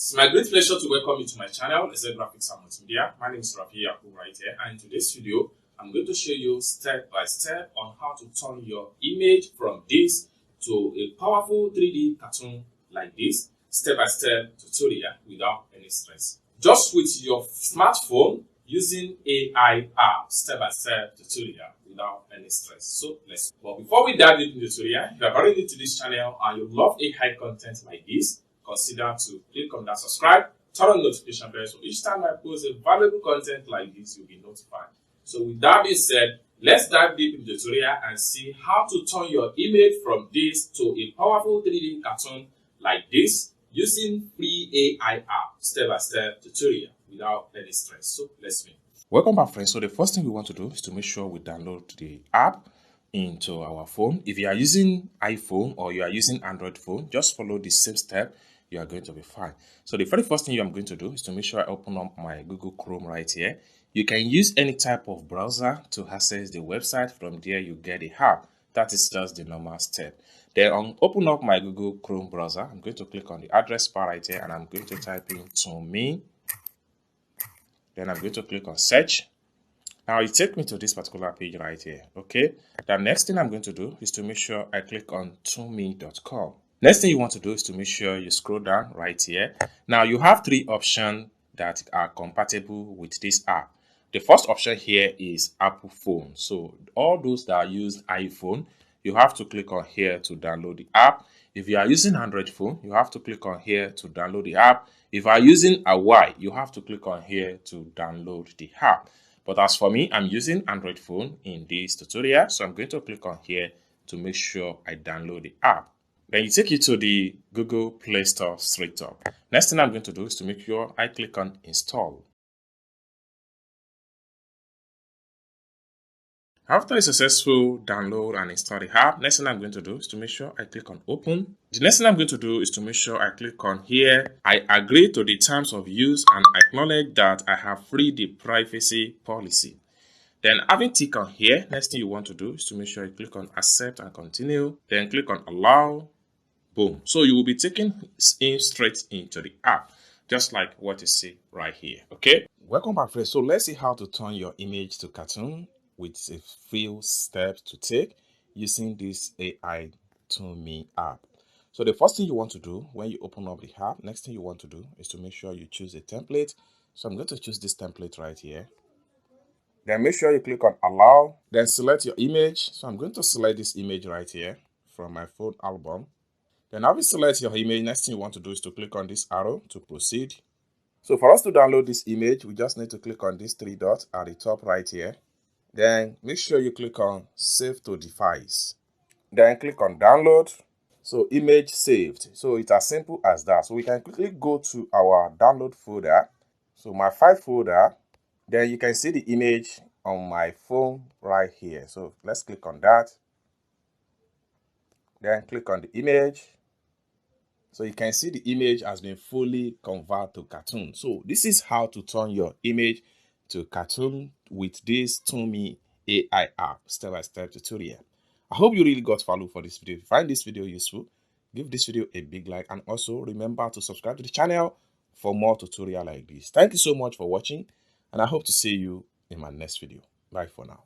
It's my great pleasure to welcome you to my channel, Excel Graphics and Multimedia. My name is Rafi Yaku right here, and in today's video, I'm going to show you step by step on how to turn your image from this to a powerful 3D cartoon like this, step by step tutorial without any stress. Just with your smartphone using AI app, step by step tutorial without any stress. So let's go. But before we dive into the tutorial, if you are very new to this channel and you love AI content like this, consider to click on that subscribe, turn on notification bell so each time I post a valuable content like this, you'll be notified. So with that being said, let's dive deep into the tutorial and see how to turn your image from this to a powerful 3D cartoon like this using free AI app, step-by-step tutorial without any stress. So let's begin. Welcome back, friends. So the first thing we want to do is to make sure we download the app into our phone. If you are using iPhone or you are using Android phone, just follow the same step. You are going to be fine. So the very first thing I'm going to do is to make sure I open up my Google Chrome right here. You can use any type of browser to access the website. From there, you get the app. That is just the normal step. Then on open up my Google Chrome browser, I'm going to click on the address bar right here and I'm going to type in Toonme. Then I'm going to click on search. Now it takes me to this particular page right here. Okay. The next thing I'm going to do is to make sure I click on toonme.com. Next thing you want to do is to make sure you scroll down right here. Now you have three options that are compatible with this app. The first option here is Apple phone. So all those that use iPhone, you have to click on here to download the app. If you are using Android phone, you have to click on here to download the app. If you are using Hawaii, you have to click on here to download the app. But as for me, I'm using Android phone in this tutorial, so I'm going to click on here to make sure I download the app. Then you take you to the Google Play Store straight up. Next thing I'm going to do is to make sure I click on install. After a successful download and install the app, next thing I'm going to do is to make sure I click on open. The next thing I'm going to do is to make sure I click on here. I agree to the terms of use and acknowledge that I have freed the privacy policy. Then having tick on here, next thing you want to do is to make sure you click on accept and continue. Then click on allow. Boom. So you will be taken in straight into the app, just like what you see right here. Okay. Welcome back, friends. So let's see how to turn your image to cartoon with a few steps to take using this AI Toonme app. So the first thing you want to do when you open up the app, next thing you want to do is to make sure you choose a template. So I'm going to choose this template right here. Then make sure you click on allow. Then select your image. So I'm going to select this image right here from my phone album. Then after you select your image, next thing you want to do is to click on this arrow to proceed. So for us to download this image, we just need to click on these three dots at the top right here. Then make sure you click on save to device. Then click on download. So image saved. So it's as simple as that. So we can quickly go to our download folder. So my file folder. Then you can see the image on my phone right here. So let's click on that. Then click on the image. So you can see the image has been fully converted to cartoon. So this is how to turn your image to cartoon with this Toonme AI app step-by-step tutorial. I hope you really got value for this video. If you find this video useful, give this video a big like and also remember to subscribe to the channel for more tutorial like this. Thank you so much for watching and I hope to see you in my next video. Bye for now.